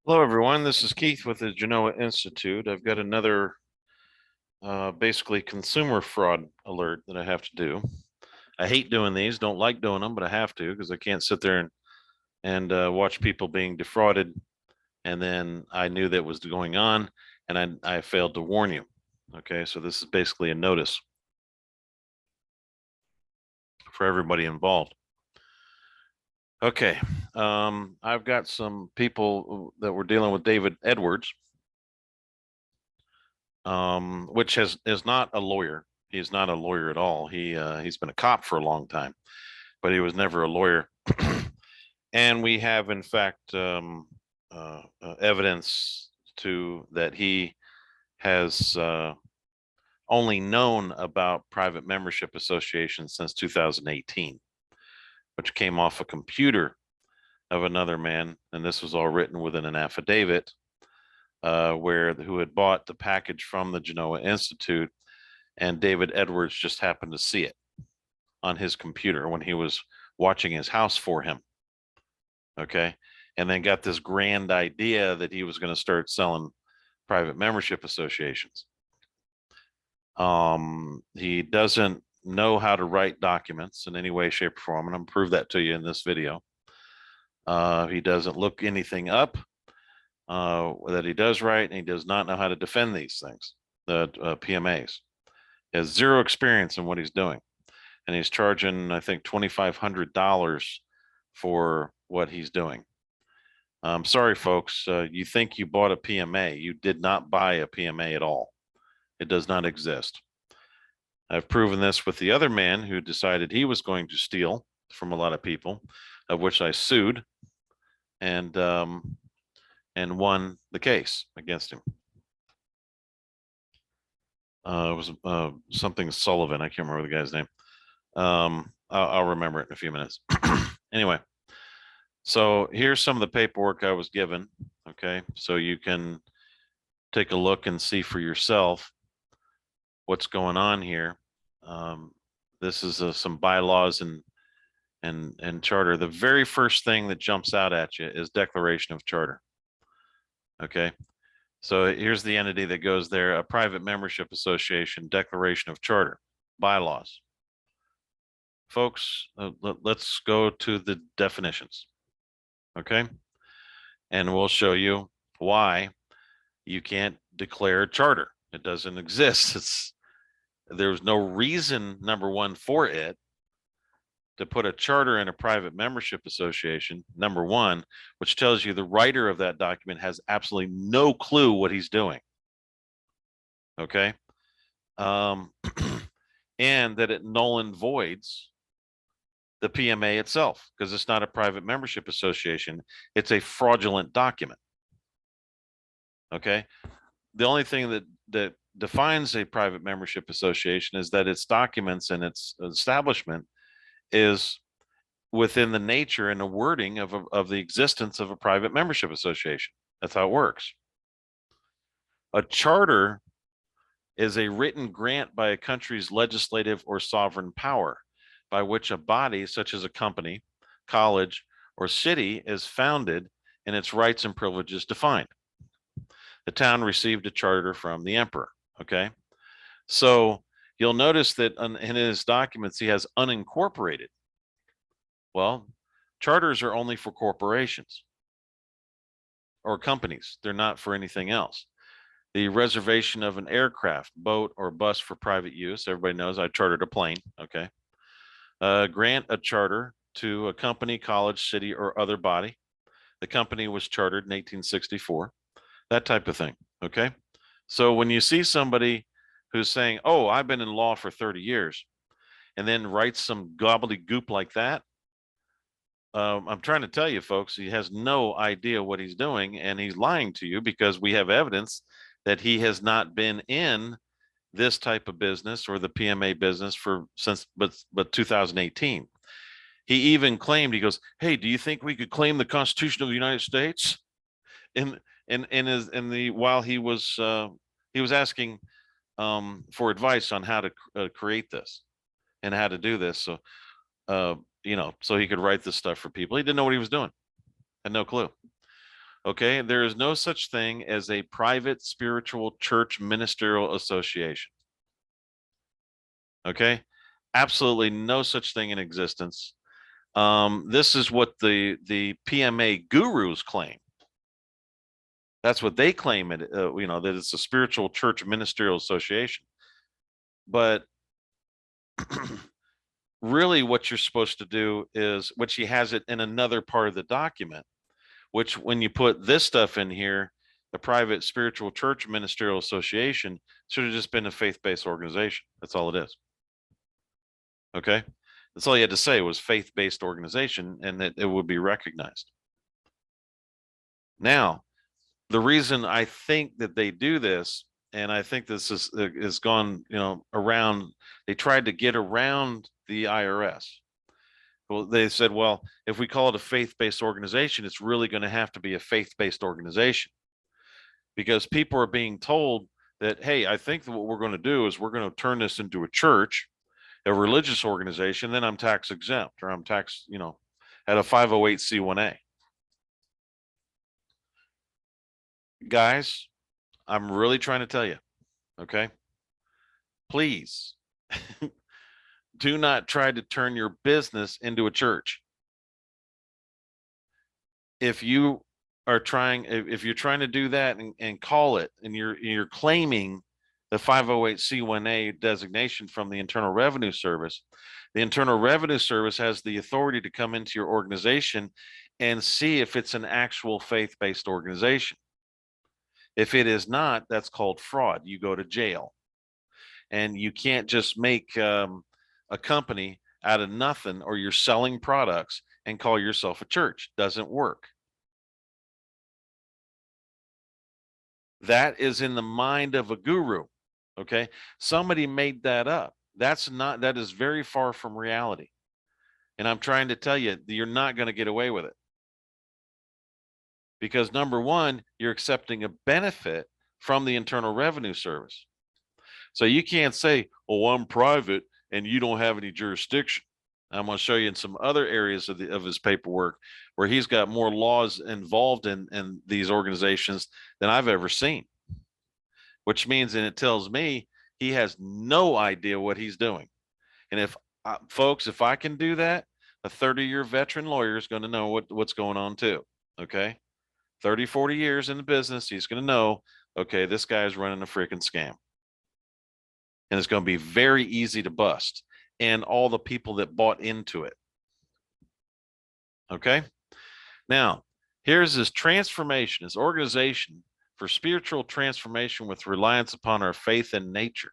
Hello, everyone. This is Keith with the Genoa Institute. I've got another basically consumer fraud alert that I have to do. I hate doing these, don't like doing them, but I have to because I can't sit there and watch people being defrauded. And then I knew that was going on and I failed to warn you. Okay, so this is basically a notice for everybody involved. Okay, I've got some people that were dealing with David Edwards, which is not a lawyer. He's not a lawyer at all. He's been a cop for a long time, but he was never a lawyer. And we have, in fact, evidence to that he has only known about private membership associations since 2018, which came off a computer of another man, and this was all written within an affidavit who had bought the package from the Genoa Institute, and David Edwards just happened to see it on his computer when he was watching his house for him. Okay. And then got this grand idea that he was going to start selling private membership associations. He doesn't know how to write documents in any way, shape, or form, and I'm prove that to you in this video. He doesn't look anything up that he does write, and he does not know how to defend these things, the PMAs. He has zero experience in what he's doing, and he's charging, I think, $2,500 for what he's doing. I'm sorry, folks. You think you bought a PMA. You did not buy a PMA at all. It does not exist. I've proven this with the other man who decided he was going to steal from a lot of people, of which I sued and won the case against him. It was something Sullivan. I can't remember the guy's name. I'll remember it in a few minutes. Anyway, so here's some of the paperwork I was given. Okay, so you can take a look and see for yourself what's going on here. This is some bylaws and charter. The very first thing that jumps out at you is declaration of charter. Okay, so here's the entity that goes there: a private membership association, declaration of charter, bylaws. Folks, let's go to the definitions. Okay, and we'll show you why you can't declare charter. It doesn't exist. There's no reason, number one, for it to put a charter in a private membership association, number one, which tells you the writer of that document has absolutely no clue what he's doing. Okay. And that it null and voids the PMA itself because it's not a private membership association. It's a fraudulent document. Okay. The only thing that defines a private membership association is that its documents and its establishment is within the nature and the wording of the existence of a private membership association. That's how it works. A charter is a written grant by a country's legislative or sovereign power by which a body, such as a company, college, or city, is founded and its rights and privileges defined. The town received a charter from the emperor. Okay. So you'll notice that in his documents, he has unincorporated. Well, charters are only for corporations or companies. They're not for anything else. The reservation of an aircraft, boat, or bus for private use. Everybody knows I chartered a plane. Okay. Grant a charter to a company, college, city, or other body. The company was chartered in 1864. That type of thing. Okay. So when you see somebody who's saying, oh, I've been in law for 30 years, and then writes some gobbledygook like that, I'm trying to tell you, folks, he has no idea what he's doing, and he's lying to you because we have evidence that he has not been in this type of business or the PMA business since 2018. He even claimed, he goes, hey, do you think we could claim the Constitution of the United States? While he was asking for advice on how to create this and how to do this. So so he could write this stuff for people. He didn't know what he was doing, had no clue. Okay, there is no such thing as a private spiritual church ministerial association. Okay, absolutely no such thing in existence. This is what the PMA gurus claim. That's what they claim it. That it's a spiritual church ministerial association. But really, what you're supposed to do is, which he has it in another part of the document, which when you put this stuff in here, the private spiritual church ministerial association should have just been a faith-based organization. That's all it is. Okay. That's all you had to say was faith-based organization, and that it would be recognized. Now, the reason I think that they do this, and I think this is gone, around, they tried to get around the IRS. Well, they said, well, if we call it a faith-based organization, it's really going to have to be a faith-based organization, because people are being told that, hey, I think that what we're going to do is we're going to turn this into a church, a religious organization, then I'm tax exempt, or I'm tax, at a 508c1a. Guys, I'm really trying to tell you, okay? Please do not try to turn your business into a church. If you're trying to do that and call it, and you're claiming the 508c1a designation from the Internal Revenue Service, the Internal Revenue Service has the authority to come into your organization and see if it's an actual faith-based organization. If it is not, that's called fraud. You go to jail. And you can't just make a company out of nothing, or you're selling products and call yourself a church. Doesn't work. That is in the mind of a guru. Okay. Somebody made that up. That is very far from reality. And I'm trying to tell you, you're not going to get away with it. Because number one, you're accepting a benefit from the Internal Revenue Service. So you can't say, well, I'm private and you don't have any jurisdiction. I'm going to show you in some other areas of his paperwork where he's got more laws involved in these organizations than I've ever seen, which means, and it tells me, he has no idea what he's doing. And if folks, if I can do that, a 30-year veteran lawyer is going to know what's going on too. Okay. 30, 40 years in the business. He's going to know, okay, this guy is running a freaking scam. And it's going to be very easy to bust, and all the people that bought into it. Okay. Now, here's his transformation, his organization for spiritual transformation with reliance upon our faith in nature.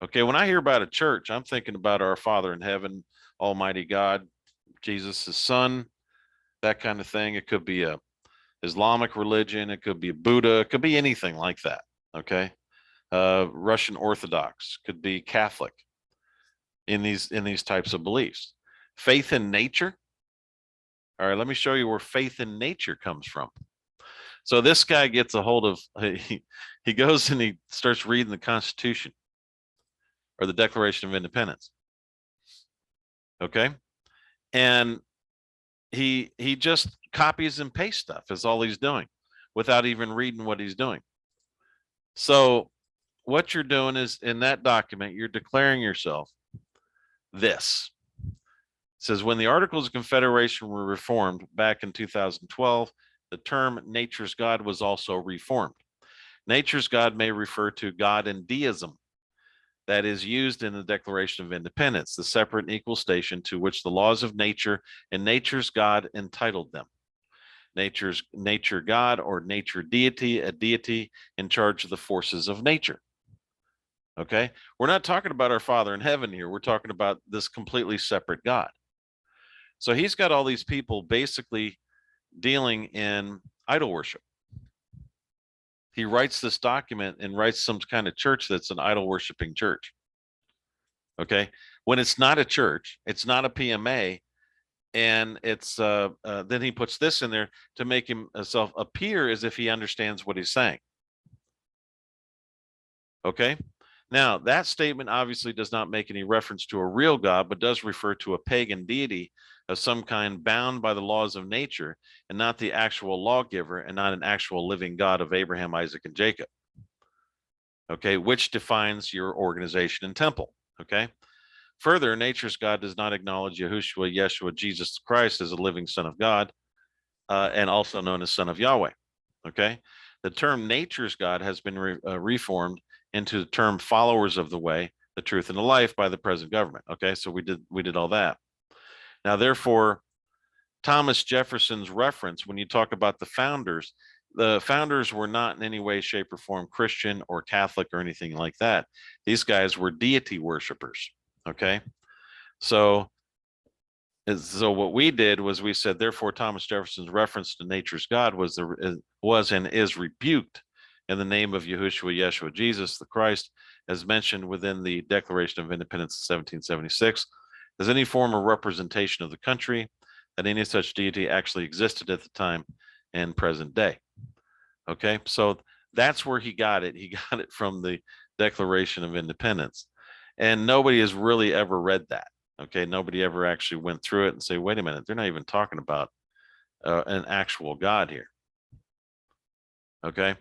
Okay. When I hear about a church, I'm thinking about our Father in heaven, Almighty God, Jesus, his son, that kind of thing. It could be a Islamic religion. It could be a Buddha. It could be anything like that. Okay. Russian Orthodox, could be Catholic, in these types of beliefs. Faith in nature. All right, let me show you where faith in nature comes from. So this guy gets a hold of, he goes and he starts reading the Constitution, or the Declaration of Independence. Okay. And he just copies and pastes stuff, is all he's doing, without even reading what he's doing. So what you're doing is, in that document, you're declaring yourself this. It says, when the Articles of Confederation were reformed back in 2012, the term nature's God was also reformed. Nature's God may refer to God in deism that is used in the Declaration of Independence, the separate and equal station to which the laws of nature and nature's God entitled them. Nature God, or nature deity, a deity in charge of the forces of nature. Okay. We're not talking about our Father in heaven here. We're talking about this completely separate God. So he's got all these people basically dealing in idol worship. He writes this document and writes some kind of church that's an idol worshiping church. Okay. When it's not a church, it's not a PMA. And it's then he puts this in there to make himself appear as if he understands what he's saying. Okay. Now, that statement obviously does not make any reference to a real God, but does refer to a pagan deity of some kind bound by the laws of nature, and not the actual lawgiver, and not an actual living God of Abraham, Isaac, and Jacob. Okay, which defines your organization and temple. Okay. Further, nature's God does not acknowledge Yahushua, Yeshua, Jesus Christ as a living Son of God, and also known as Son of Yahweh. Okay. The term nature's God has been reformed into the term followers of the way, the truth, and the life by the present government. Okay. So we did all that. Now, therefore, Thomas Jefferson's reference, when you talk about the founders were not in any way, shape, or form Christian or Catholic or anything like that. These guys were deity worshipers. Okay. So what we did was we said, therefore, Thomas Jefferson's reference to nature's God was and is rebuked in the name of Yahushua, Yeshua, Jesus, the Christ, as mentioned within the Declaration of Independence of 1776, as any form of representation of the country, that any such deity actually existed at the time and present day. Okay, so that's where he got it. He got it from the Declaration of Independence, and nobody has really ever read that. Okay, nobody ever actually went through it and say, wait a minute, they're not even talking about an actual God here. Okay,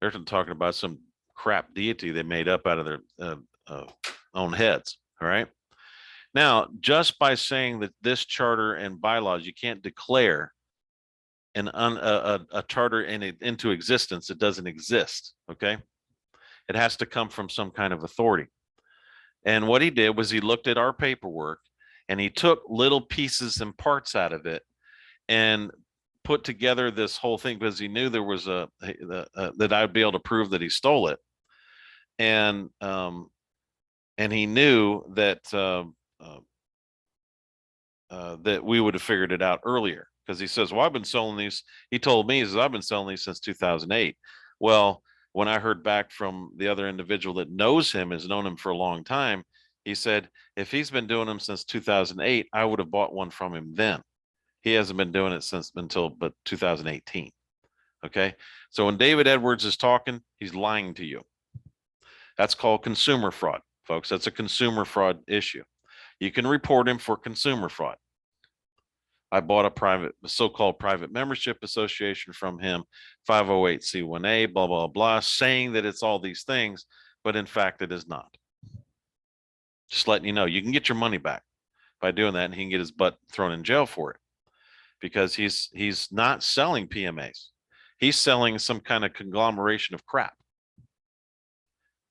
they're talking about some crap deity they made up out of their own heads. All right. Now, just by saying that this charter and bylaws, you can't declare a charter into existence. It doesn't exist. Okay, it has to come from some kind of authority. And what he did was he looked at our paperwork and he took little pieces and parts out of it and put together this whole thing, because he knew there was that I'd be able to prove that he stole it, and he knew that that we would have figured it out earlier, because he says, well, I've been selling these. He told me, he says, I've been selling these since 2008. Well, when I heard back from the other individual that knows him, has known him for a long time, he said, if he's been doing them since 2008, I would have bought one from him then. He hasn't been doing it until 2018. Okay. So when David Edwards is talking, he's lying to you. That's called consumer fraud, folks. That's a consumer fraud issue. You can report him for consumer fraud. I bought a so-called private membership association from him, 508c1a, blah, blah, blah, saying that it's all these things, but in fact, it is not. Just letting you know, you can get your money back by doing that, and he can get his butt thrown in jail for it, because he's not selling PMAs. He's selling some kind of conglomeration of crap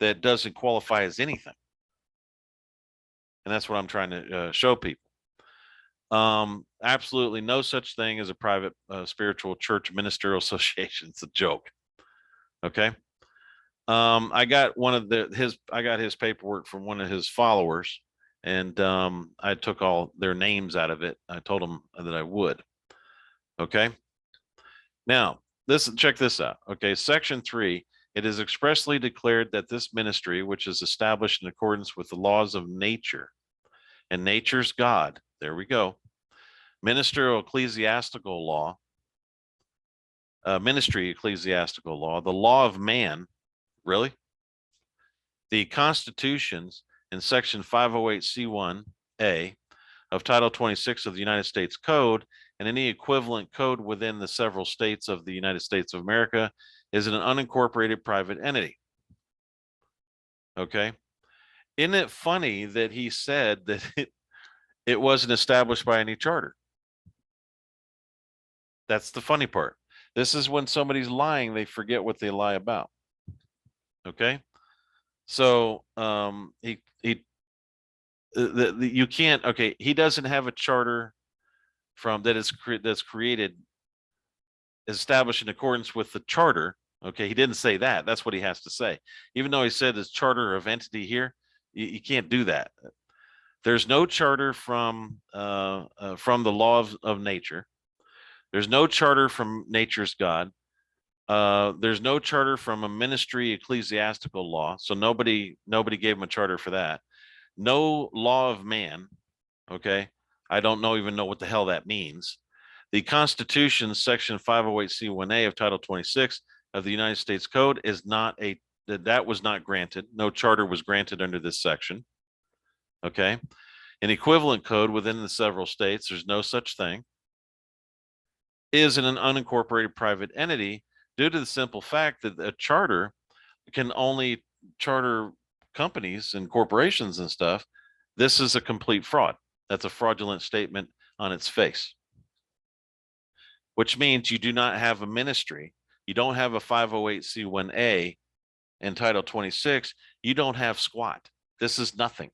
that doesn't qualify as anything. And that's what I'm trying to show people. Absolutely no such thing as a private spiritual church ministerial association. It's a joke. Okay. I got I got his paperwork from one of his followers, and I took all their names out of it. I told them that I would. Okay. Now, check this out. Okay. Section 3, it is expressly declared that this ministry, which is established in accordance with the laws of nature and nature's God, there we go, ministerial ecclesiastical law, ministry ecclesiastical law, the law of man, really? The constitutions in section 508c1a of Title 26 of the United States Code, and any equivalent code within the several states of the United States of America, is an unincorporated private entity. Okay. Isn't it funny that he said that it wasn't established by any charter? That's the funny part. This is when somebody's lying, they forget what they lie about. Okay. So you can't, okay, he doesn't have a charter that's created, established in accordance with the charter. Okay, he didn't say that. That's what he has to say. Even though he said his charter of entity here, you can't do that. There's no charter from the law of nature. There's no charter from nature's God. There's no charter from a ministry ecclesiastical law. So nobody gave him a charter for that. No law of man. Okay. I don't even know what the hell that means. The Constitution, section 508c1a of Title 26 of the United States Code, is not a that was not granted. No charter was granted under this section. Okay. An equivalent code within the several states, there's no such thing, is in an unincorporated private entity due to the simple fact that a charter can only charter companies and corporations and stuff. This is a complete fraud. That's a fraudulent statement on its face, which means you do not have a ministry. You don't have a 508c1A and Title 26. You don't have squat. This is nothing.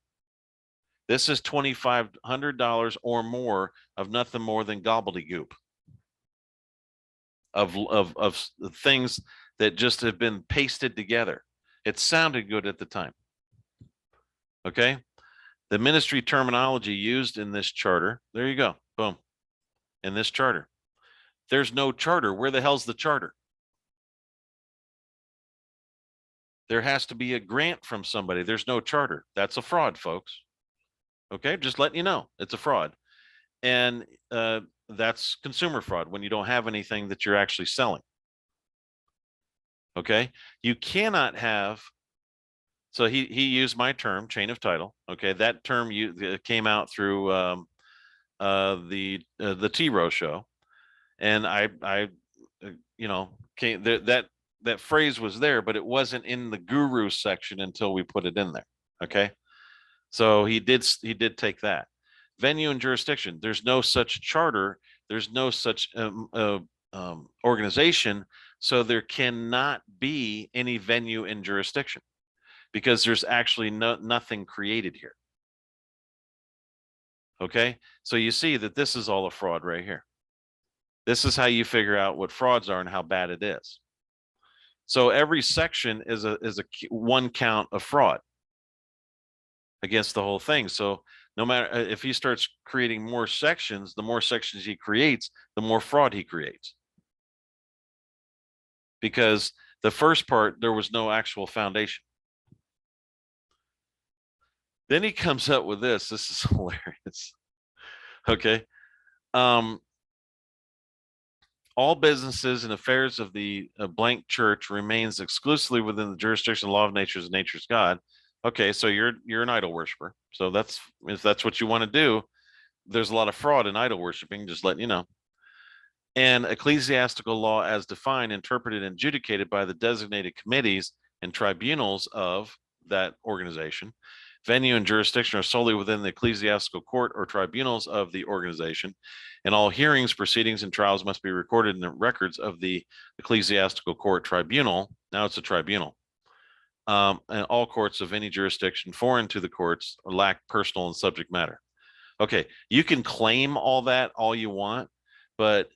This is $2,500 or more of nothing more than gobbledygook of things that just have been pasted together. It sounded good at the time. Okay. The ministry terminology used in this charter, there you go, boom, in this charter. There's no charter. Where the hell's the charter? There has to be a grant from somebody. There's no charter. That's a fraud, folks. Okay, just letting you know, it's a fraud. And that's consumer fraud when you don't have anything that you're actually selling. Okay, you cannot have, so he used my term, chain of title. Okay, that term came out through the T-Row show. And I you know, that phrase was there, but it wasn't in the guru section until we put it in there. Okay. So he did take that. Venue and jurisdiction. There's no such charter. There's no such organization. So there cannot be any venue in jurisdiction because there's actually nothing created here. Okay. So you see that this is all a fraud right here. This is how you figure out what frauds are and how bad it is. So every section is a one count of fraud against the whole thing. So no matter if he starts creating more sections, the more sections he creates, the more fraud he creates. Because the first part, there was no actual foundation. Then he comes up with this. This is hilarious. Okay. All businesses and affairs of the blank church remains exclusively within the jurisdiction of the law of nature as nature's God. Okay, so you're an idol worshiper. So that's, if that's what you want to do, there's a lot of fraud in idol worshiping, just letting you know. And ecclesiastical law as defined, interpreted, and adjudicated by the designated committees and tribunals of that organization. Venue and jurisdiction are solely within the ecclesiastical court or tribunals of the organization, and all hearings, proceedings, and trials must be recorded in the records of the ecclesiastical court tribunal. Now it's a tribunal. And all courts of any jurisdiction foreign to the courts lack personal and subject matter. Okay, you can claim all that all you want, but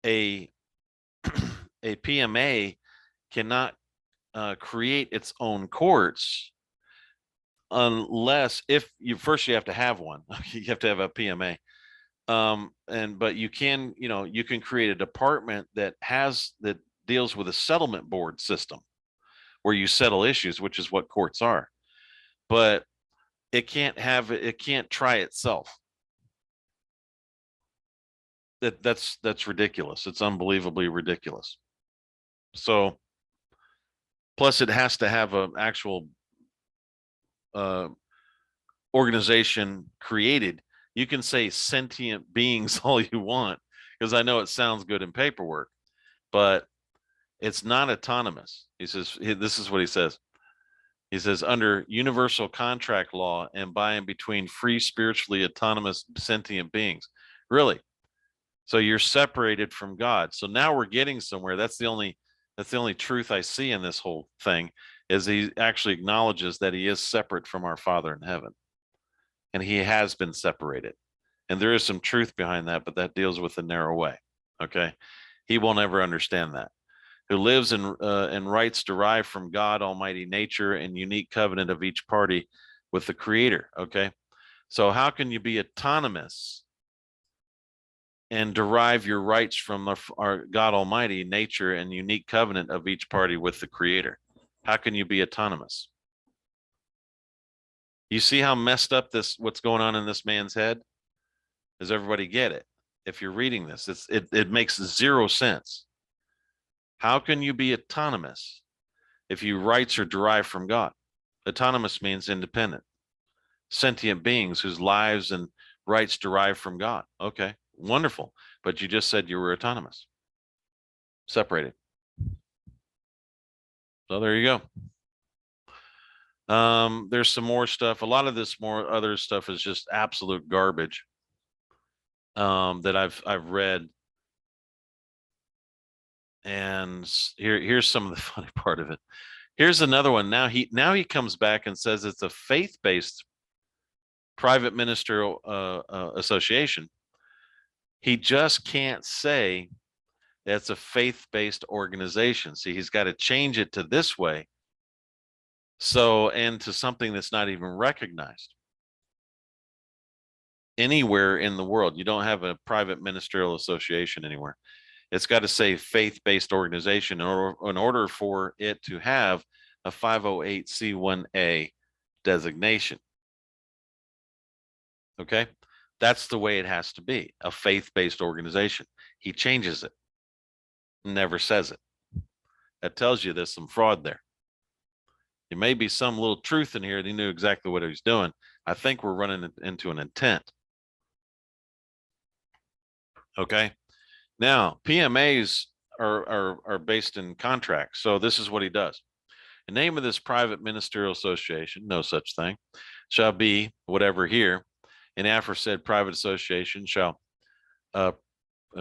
a PMA cannot create its own courts unless if you have to have one. You have to have a PMA. But you can, you can create a department that deals with a settlement board system where you settle issues, which is what courts are. But it can't try itself. That's ridiculous. It's unbelievably ridiculous. So plus it has to have an actual organization created. You can say sentient beings all you want, because I know it sounds good in paperwork, but it's not autonomous. He says, this is what he says. He says, under universal contract law and by and between free, spiritually autonomous sentient beings. Really? So you're separated from God. So now we're getting somewhere. That's the only truth I see in this whole thing, is he actually acknowledges that he is separate from our Father in heaven. And he has been separated. And there is some truth behind that, but that deals with the narrow way. Okay. He will never understand that. Who lives in rights derived from God Almighty nature and unique covenant of each party with the Creator. Okay. So how can you be autonomous and derive your rights from our God Almighty nature and unique covenant of each party with the Creator? How can you be autonomous? You see how messed up what's going on in this man's head? Does everybody get it? If you're reading this, it makes zero sense. How can you be autonomous if you rights are derived from God. Autonomous means independent. Sentient beings whose lives and rights derive from God. Okay, wonderful. But you just said you were autonomous, separated. So there you go. There's some more stuff. A lot of this more other stuff is just absolute garbage that I've read. And here's some of the funny part of it. Here's another one. Now he comes back and says it's a faith-based private ministerial association. He just can't say that's a faith-based organization. See, he's got to change it to this way. So, and to something that's not even recognized anywhere in the world. You don't have a private ministerial association anywhere. It's got to say faith-based organization in order for it to have a 508c1a designation. Okay, that's the way it has to be, a faith-based organization. He changes it, never says it. That tells you there's some fraud there. There may be some little truth in here that he knew exactly what he was doing. I think we're running into an intent. Okay, now PMAs are based in contracts. So this is what he does. The name of this private ministerial association, no such thing, shall be whatever here. An aforesaid private association shall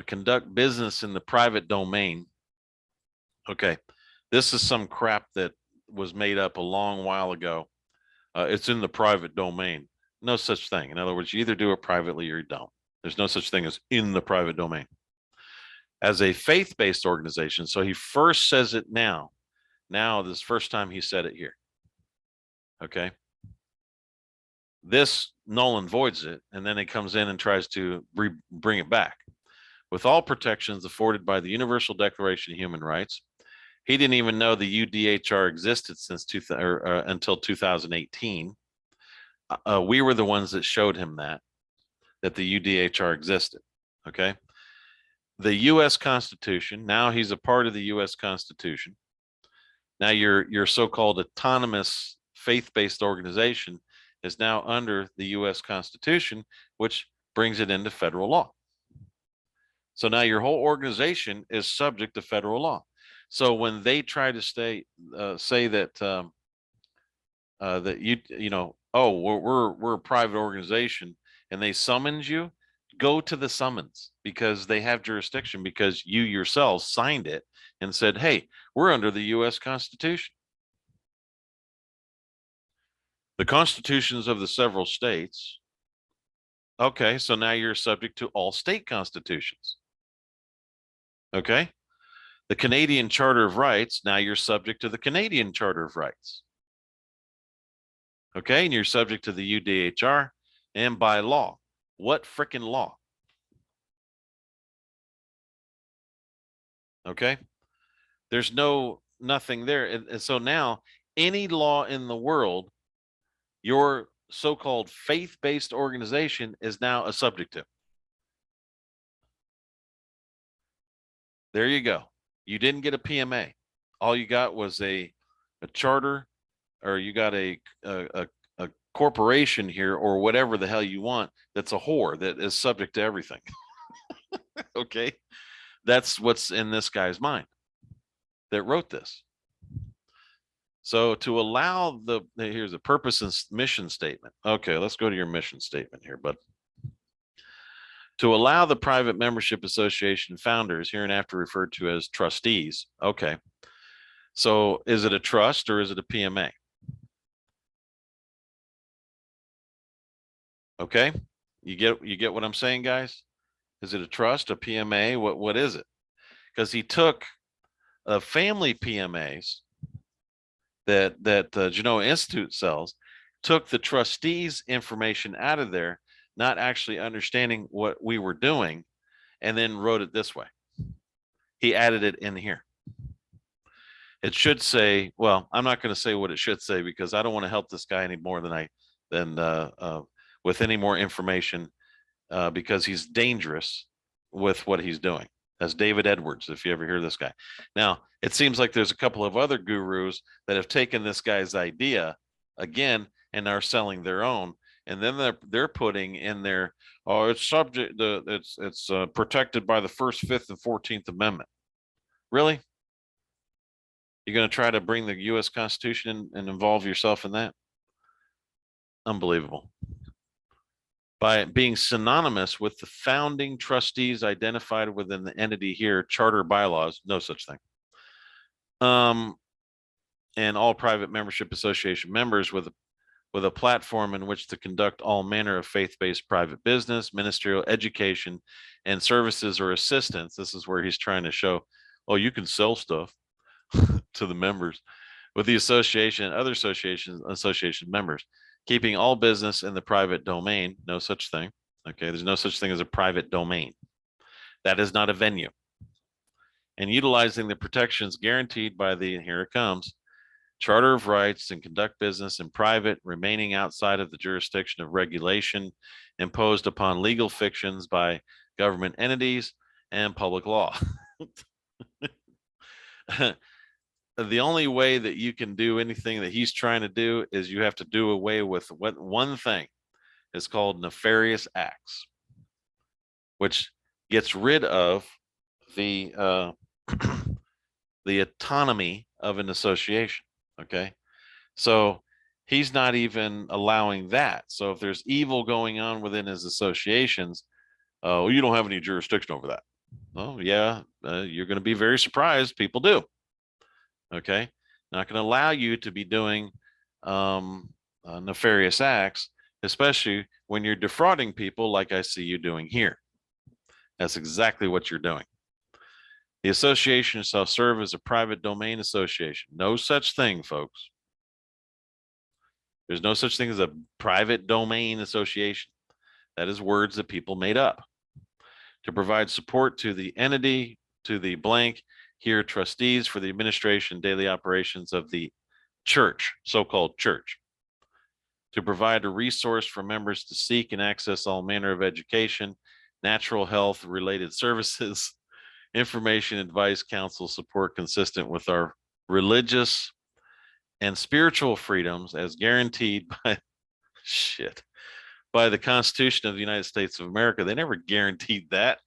conduct business in the private domain. Okay, this is some crap that was made up a long while ago. It's in the private domain. No such thing. In other words, you either do it privately or you don't. There's no such thing as in the private domain. As a faith-based organization, so he first says it now. Now, this first time he said it here. Okay. This null and voids it, and then it comes in and tries to bring it back. With all protections afforded by the Universal Declaration of Human Rights. He didn't even know the UDHR existed since until 2018. We were the ones that showed him that the UDHR existed. Okay. The U.S. Constitution. Now he's a part of the U.S. Constitution. Now your so-called autonomous faith-based organization is now under the U.S. Constitution, which brings it into federal law. So now your whole organization is subject to federal law. So when they try to say that that oh, we're a private organization, and they summons you, go to the summons, because they have jurisdiction, because you yourself signed it and said, hey, we're under the U.S. Constitution. The constitutions of the several states. Okay, so now you're subject to all state constitutions. Okay. The Canadian Charter of Rights, now you're subject to the Canadian Charter of Rights. Okay, and you're subject to the UDHR and by law. What frickin' law? Okay, there's nothing there. And so now any law in the world, your so-called faith-based organization is now a subject to. There you go. You didn't get a PMA. All you got was a charter, or you got a corporation here, or whatever the hell you want, that's a whore that is subject to everything. Okay, that's what's in this guy's mind that wrote this. So to allow here's the purpose and mission statement. Okay, let's go to your mission statement here, bud. To allow the private membership association founders, hereinafter referred to as trustees. Okay, so is it a trust or is it a PMA? Okay, you get what I'm saying, guys? Is it a trust, a PMA? What is it? Because he took family PMAs that Genoa Institute sells, took the trustees' information out of there, not actually understanding what we were doing, and then wrote it this way. He added it in here. It should say, well, I'm not going to say what it should say, because I don't want to help this guy any more than with any more information, because he's dangerous with what he's doing. That's David Edwards, if you ever hear this guy. Now, it seems like there's a couple of other gurus that have taken this guy's idea again and are selling their own. And then they're putting in there, oh, it's subject, it's protected by the First, Fifth, and 14th Amendment. Really? You're going to try to bring the U.S. Constitution in and involve yourself in that? Unbelievable. By being synonymous with the founding trustees identified within the entity here, charter bylaws, no such thing. And all private membership association members with a platform in which to conduct all manner of faith-based private business, ministerial, education, and services or assistance. This is where he's trying to show, oh, you can sell stuff to the members with the association and other association members, keeping all business in the private domain. No such thing. Okay, there's no such thing as a private domain. That is not a venue. And utilizing the protections guaranteed by the, and here it comes, Charter of Rights, and conduct business in private, remaining outside of the jurisdiction of regulation imposed upon legal fictions by government entities and public law. The only way that you can do anything that he's trying to do is you have to do away with what one thing is called nefarious acts, which gets rid of the the autonomy of an association. Okay, so he's not even allowing that. So if there's evil going on within his associations, well, you don't have any jurisdiction over that. Oh yeah, you're going to be very surprised. People do. Okay, not going to allow you to be doing nefarious acts, especially when you're defrauding people like I see you doing here. That's exactly what you're doing. The association shall serve as a private domain association. No such thing, folks. There's no such thing as a private domain association. That is words that people made up. To provide support to the entity, to the blank, here trustees for the administration and daily operations of the church, so-called church. To provide a resource for members to seek and access all manner of education, natural health related services, information, advice, counsel, support consistent with our religious and spiritual freedoms as guaranteed by by the Constitution of the United States of America. They never guaranteed that.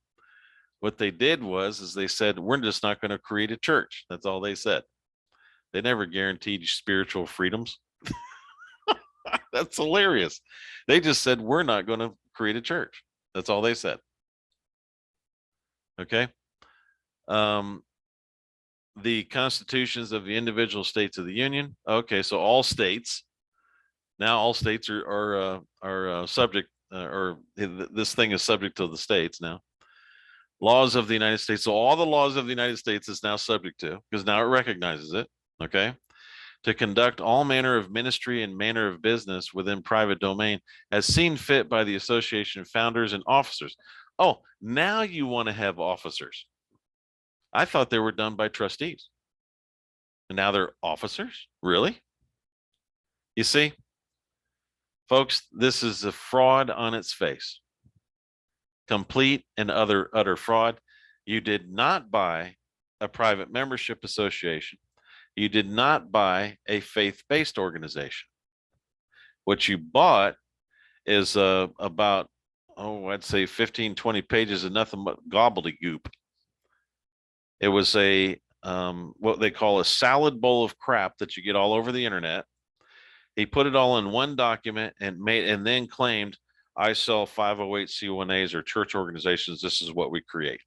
What they did is they said, we're just not going to create a church. That's all they said. They never guaranteed you spiritual freedoms. That's hilarious. They just said, we're not going to create a church. That's all they said. Okay. The constitutions of the individual states of the union. Okay, so all states. Now all states are subject, or this thing is subject to the states now. Laws of the United States. So all the laws of the United States is now subject to, because now it recognizes it. Okay. To conduct all manner of ministry and manner of business within private domain as seen fit by the association founders and officers. Oh, now you want to have officers. I thought they were done by trustees. And now they're officers? Really? You see, folks, this is a fraud on its face. Complete and utter fraud. You did not buy a private membership association. You did not buy a faith-based organization. What you bought is about, I'd say 15, 20 pages of nothing but gobbledygook. It was a what they call a salad bowl of crap that you get all over the internet. He put it all in one document and then claimed, I sell 508c1as or church organizations. This is what we create.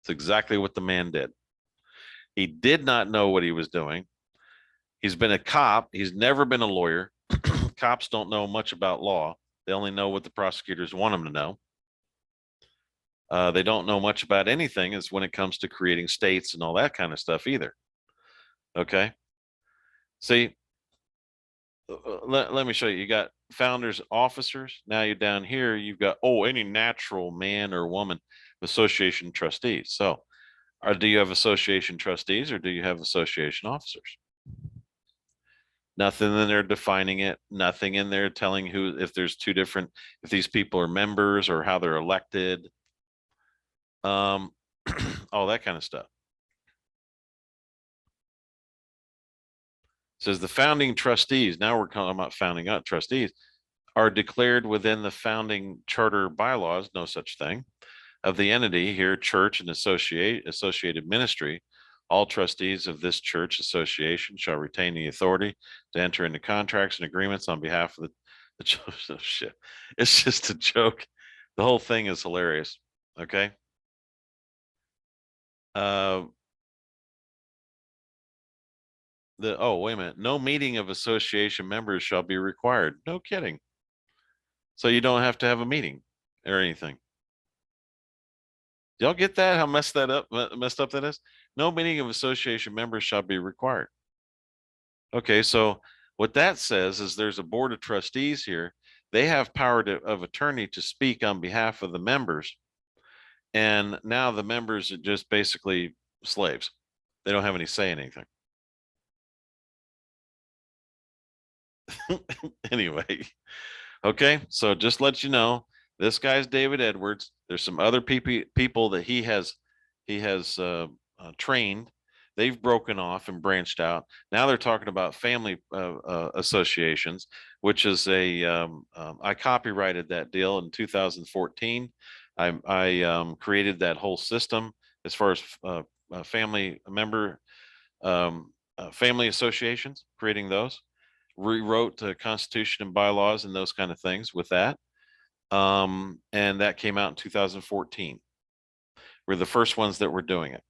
It's exactly what the man did. He did not know what he was doing. He's been a cop. He's never been a lawyer. Cops don't know much about law. They only know what the prosecutors want them to know. They don't know much about anything as when it comes to creating states and all that kind of stuff either. Okay. See, let me show you. You got founders, officers. Now you're down here. You've got, any natural man or woman, association trustees. So do you have association trustees or do you have association officers? Nothing in there defining it. Nothing in there telling if there's two different, if these people are members or how they're elected. all that kind of stuff. It says the founding trustees, now we're talking about founding up trustees, are declared within the founding charter bylaws, no such thing, of the entity here, church and associated ministry. All trustees of this church association shall retain the authority to enter into contracts and agreements on behalf of the oh, shit. It's just a joke. The whole thing is hilarious. Okay. Oh, wait a minute. No meeting of association members shall be required. No kidding. So you don't have to have a meeting or anything. Y'all get that? How messed up that is? No meeting of association members shall be required. Okay, so what that says is there's a board of trustees here. They have power of attorney to speak on behalf of the members. And now the members are just basically slaves. They don't have any say in anything. Anyway, okay, so just let you know, this guy's David Edwards. There's some other people that he has trained. They've broken off and branched out. Now they're talking about family associations, which is I copyrighted that deal in 2014. I created that whole system as far as family member family associations, creating those, rewrote the Constitution and bylaws and those kind of things with that. And that came out in 2014. We're the first ones that were doing it.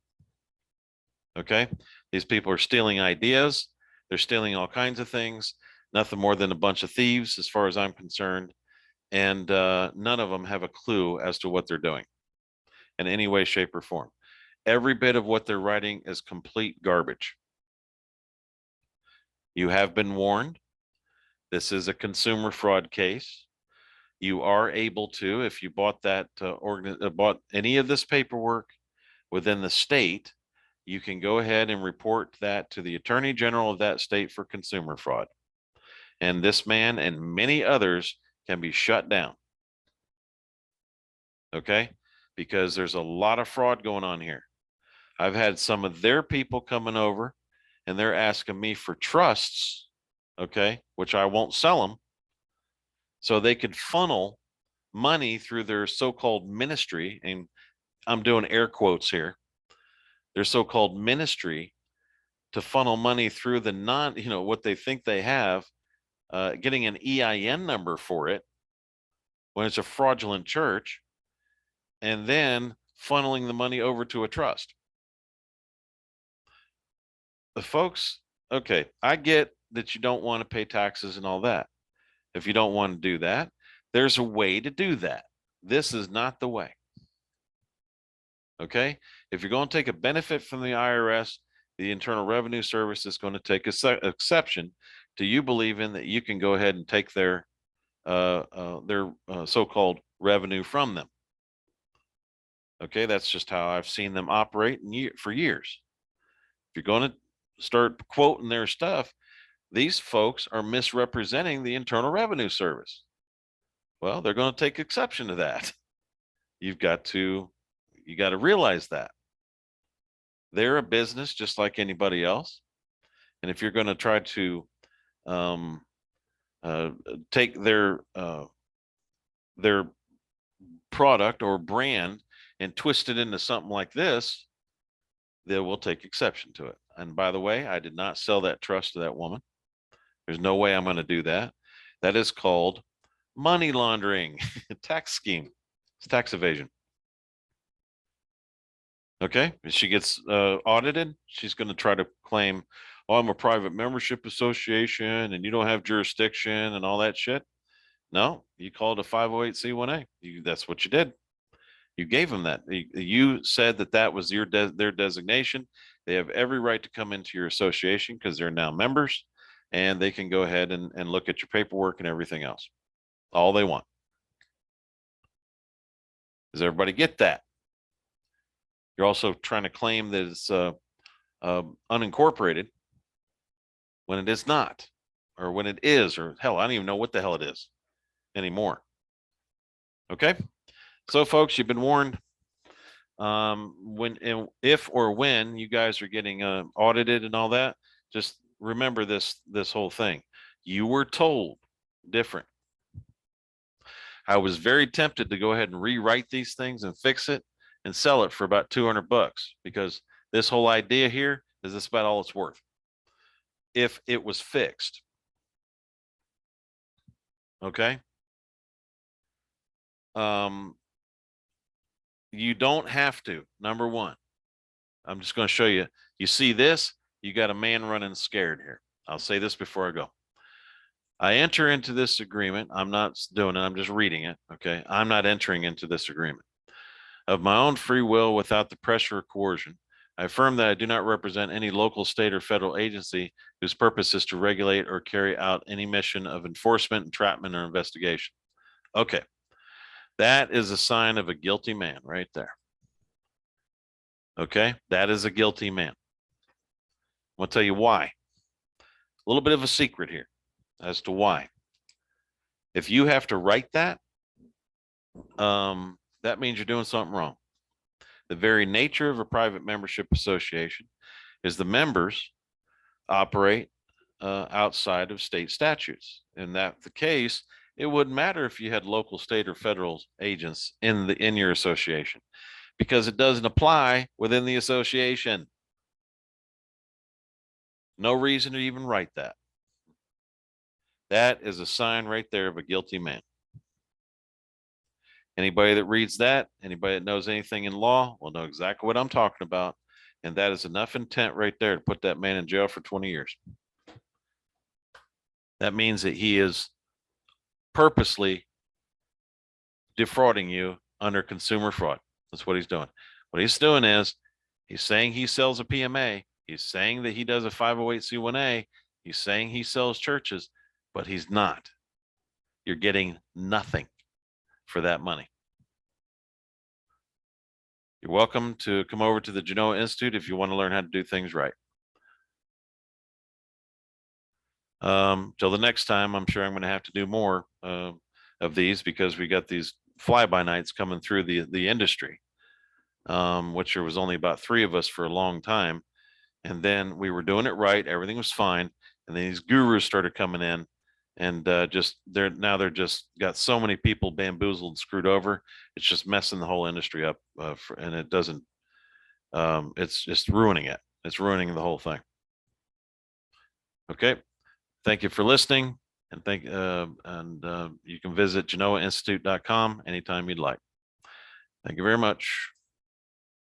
Okay. These people are stealing ideas. They're stealing all kinds of things. Nothing more than a bunch of thieves, as far as I'm concerned. And none of them have a clue as to what they're doing in any way, shape, or form. Every bit of what they're writing is complete garbage. You have been warned. This is a consumer fraud case. You are able to, if you bought that bought any of this paperwork within the state, you can go ahead and report that to the Attorney General of that state for consumer fraud. And this man and many others can be shut down. Okay? Because there's a lot of fraud going on here. I've had some of their people coming over and they're asking me for trusts, okay, which I won't sell them, so they could funnel money through their so-called ministry, and I'm doing air quotes here, their so-called ministry, to funnel money through the what they think they have, getting an EIN number for it when it's a fraudulent church, and then funneling the money over to a trust. The folks, okay, I get that you don't want to pay taxes and all that. If you don't want to do that, there's a way to do that. This is not the way. Okay. If you're going to take a benefit from the IRS, the Internal Revenue Service is going to take exception to you believing that you can go ahead and take their so-called revenue from them. Okay. That's just how I've seen them operate for years. If you're going to start quoting their stuff, these folks are misrepresenting the Internal Revenue Service. Well, they're going to take exception to that. You got to realize that they're a business just like anybody else. And if you're going to try to take their product or brand and twist it into something like this, they will take exception to it. And by the way, I did not sell that trust to that woman. There's no way I'm going to do that. That is called money laundering, tax scheme. It's tax evasion. Okay. If she gets audited, she's going to try to claim, oh, I'm a private membership association and you don't have jurisdiction and all that shit. No, you called a 508c1a. That's what you did. You gave them that. You said that was their designation. They have every right to come into your association because they're now members, and they can go ahead and look at your paperwork and everything else. All they want. Does everybody get that? You're also trying to claim that it's unincorporated when it is not, or when it is, or hell, I don't even know what the hell it is anymore. Okay. So folks, you've been warned. If or when you guys are getting audited and all that, just remember this whole thing. You were told different. I was very tempted to go ahead and rewrite these things and fix it and sell it for about $200 because this whole idea here is this about all it's worth if it was fixed. Okay. You don't have to. Number one, I'm just going to show you. You see this? You got a man running scared here. I'll say this before I go. I enter into this agreement. I'm not doing it. I'm just reading it. Okay. I'm not entering into this agreement. Of my own free will, without the pressure or coercion, I affirm that I do not represent any local, state, or federal agency whose purpose is to regulate or carry out any mission of enforcement, entrapment, or investigation. Okay. That is a sign of a guilty man right there. Okay. That is a guilty man. I'm going to tell you why. A little bit of a secret here as to why. If you have to write that, that means you're doing something wrong. The very nature of a private membership association is the members operate outside of state statutes. And that's the case, it wouldn't matter if you had local, state, or federal agents in your association because it doesn't apply within the association. No reason to even write that. That is a sign right there of a guilty man. Anybody that reads that, anybody that knows anything in law will know exactly what I'm talking about. And that is enough intent right there to put that man in jail for 20 years. That means that he is purposely defrauding you under consumer fraud. That's what he's doing. What he's doing is he's saying he sells a PMA. He's saying that he does a 508c1A. He's saying he sells churches, but he's not. You're getting nothing for that money. You're welcome to come over to the Genoa Institute if you want to learn how to do things right. Till the next time, I'm sure I'm going to have to do more of these because we got these fly-by-nights coming through the industry, which there was only about 3 of us for a long time. And then we were doing it right. Everything was fine. And then these gurus started coming in and they're just got so many people bamboozled and screwed over. It's just messing the whole industry up. And it doesn't, it's just ruining it. It's ruining the whole thing. Okay. Thank you for listening. And you can visit genoainstitute.com anytime you'd like. Thank you very much.